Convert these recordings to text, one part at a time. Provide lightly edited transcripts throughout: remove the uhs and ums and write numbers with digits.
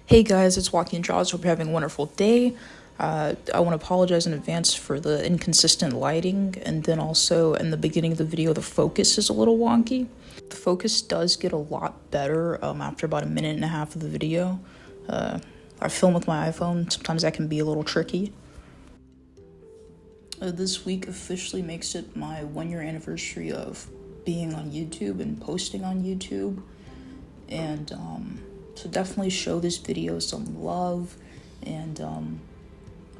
Hey guys, it's Joaquin Jaws. Hope you're having a wonderful day. I want to apologize in advance for the inconsistent lighting, and then also in the beginning of the video, the focus is a little wonky. The focus does get a lot better after about a minute and a half of the video. I film with my iPhone. Sometimes that can be a little tricky. This week officially makes it my 1-year anniversary of being on YouTube and posting on YouTube, and so definitely show this video some love, and I'm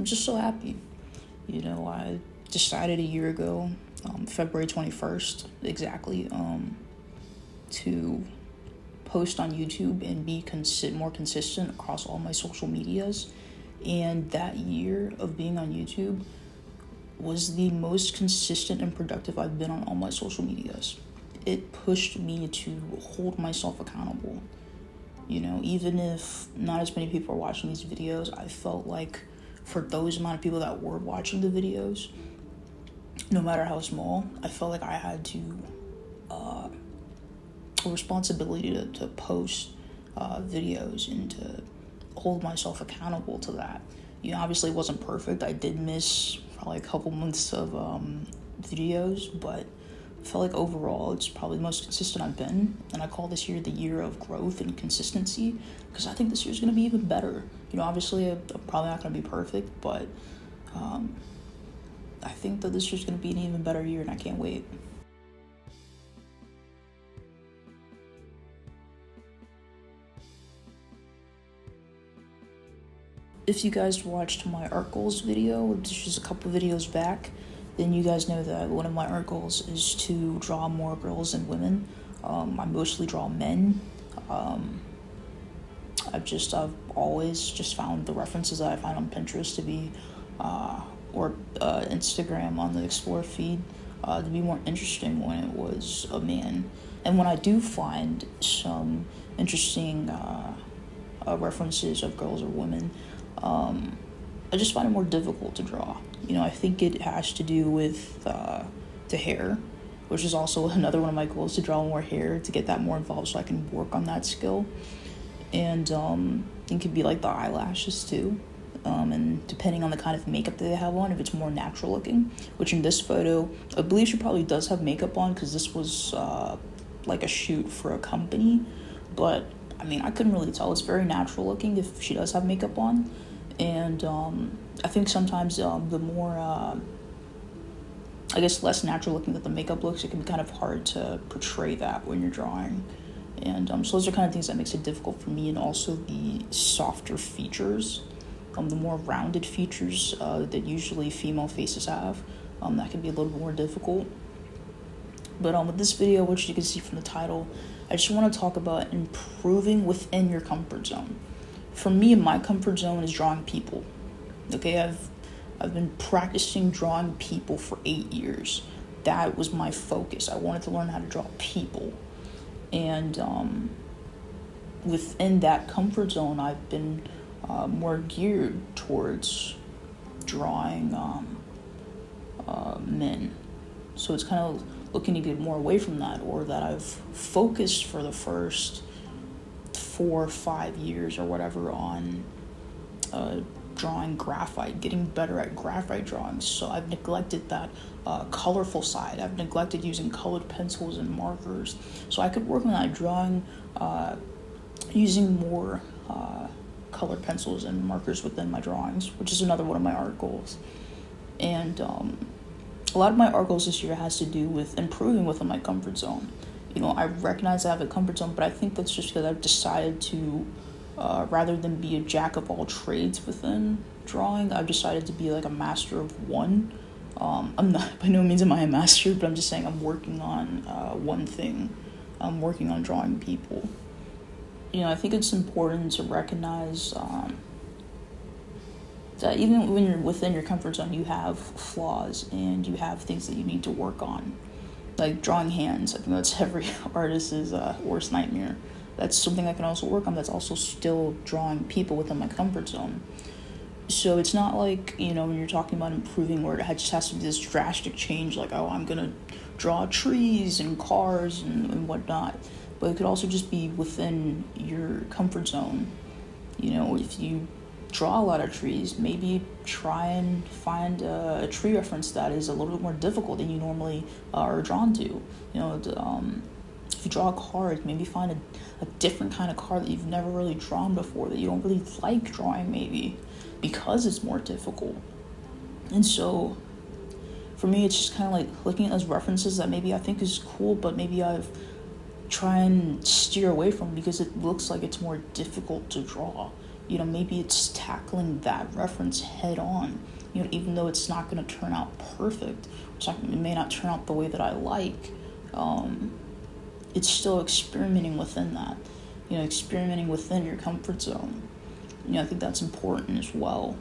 just so happy. You know, I decided a year ago, February 21st exactly, to post on YouTube and be more consistent across all my social medias. And that year of being on YouTube was the most consistent and productive I've been on all my social medias. It pushed me to hold myself accountable. You know, even if not as many people are watching these videos, I felt like for those amount of people that were watching the videos, no matter how small, I felt like I had a responsibility to post videos and to hold myself accountable to that. You know, obviously it wasn't perfect. I did miss probably a couple months of videos, but I felt like overall it's probably the most consistent I've been, and I call this year the year of growth and consistency, because I think this year's going to be even better. You know, obviously I'm probably not going to be perfect, but I think that this year's going to be an even better year, and I can't wait. If you guys watched my art goals video, which is a couple videos back, then you guys know that one of my art goals is to draw more girls and women. I mostly draw men. I've always just found the references that I find on Pinterest to be, or Instagram on the Explore feed, to be more interesting when it was a man. And when I do find some interesting references of girls or women, I just find it more difficult to draw. You know, I think it has to do with the hair, which is also another one of my goals, to draw more hair, to get that more involved so I can work on that skill. And it could be like the eyelashes too. And depending on the kind of makeup that they have on, if it's more natural looking, which in this photo, I believe she probably does have makeup on, because this was like a shoot for a company. But I mean, I couldn't really tell. It's very natural looking if she does have makeup on. And I think sometimes the more, I guess, less natural looking that the makeup looks, it can be kind of hard to portray that when you're drawing. And so those are kind of things that makes it difficult for me. And also the softer features, the more rounded features that usually female faces have, that can be a little more difficult. But with this video, which you can see from the title, I just want to talk about improving within your comfort zone. For me, my comfort zone is drawing people. Okay, I've been practicing drawing people for 8 years. That was my focus. I wanted to learn how to draw people. And within that comfort zone, I've been more geared towards drawing men. So it's kind of looking to get more away from that, or that I've focused for the first 4 or 5 years or whatever on drawing graphite, getting better at graphite drawings. So I've neglected that colorful side. I've neglected using colored pencils and markers. So I could work on that drawing using more colored pencils and markers within my drawings, which is another one of my art goals. And a lot of my art goals this year has to do with improving within my comfort zone. You know, I recognize I have a comfort zone, but I think that's just because I've decided to, rather than be a jack of all trades within drawing, I've decided to be like a master of one. I'm not, by no means am I a master, but I'm just saying I'm working on one thing. I'm working on drawing people. You know, I think it's important to recognize that even when you're within your comfort zone, you have flaws and you have things that you need to work on. Like drawing hands, I think that's every artist's worst nightmare. That's something I can also work on. That's also still drawing people within my comfort zone. So it's not like, you know, when you're talking about improving where it just has to be this drastic change, like, oh, I'm going to draw trees and cars and whatnot. But it could also just be within your comfort zone. You know, if you draw a lot of trees, maybe try and find a tree reference that is a little bit more difficult than you normally are drawn to. You know, if you draw a card, maybe find a different kind of card that you've never really drawn before, that you don't really like drawing, maybe because it's more difficult. And so for me, it's just kind of like looking at those references that maybe I think is cool, but maybe I've try and steer away from because it looks like it's more difficult to draw. You know, maybe it's tackling that reference head on, you know, even though it's not going to turn out perfect, which it may not turn out the way that I like. It's still experimenting within that, you know, experimenting within your comfort zone. You know, I think that's important as well.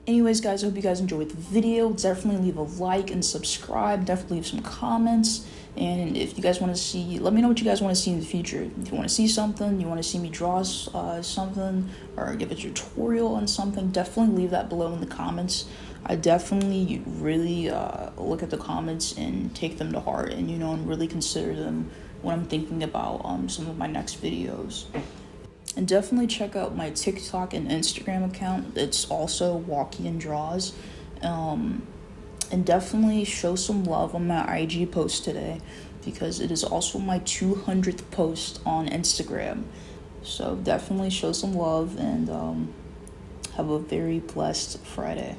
anyways, guys, I hope you guys enjoyed the video. Definitely leave a like and subscribe. Definitely leave some comments. And if you guys want to see, let me know what you guys want to see in the future. If you want to see something, you want to see me draw something, or give a tutorial on something, definitely leave that below in the comments. I definitely really look at the comments and take them to heart, and and really consider them when I'm thinking about some of my next videos. And definitely check out my TikTok and Instagram account. It's also Walkie and Draws. And definitely show some love on my IG post today, because it is also my 200th post on Instagram. So definitely show some love, and have a very blessed Friday.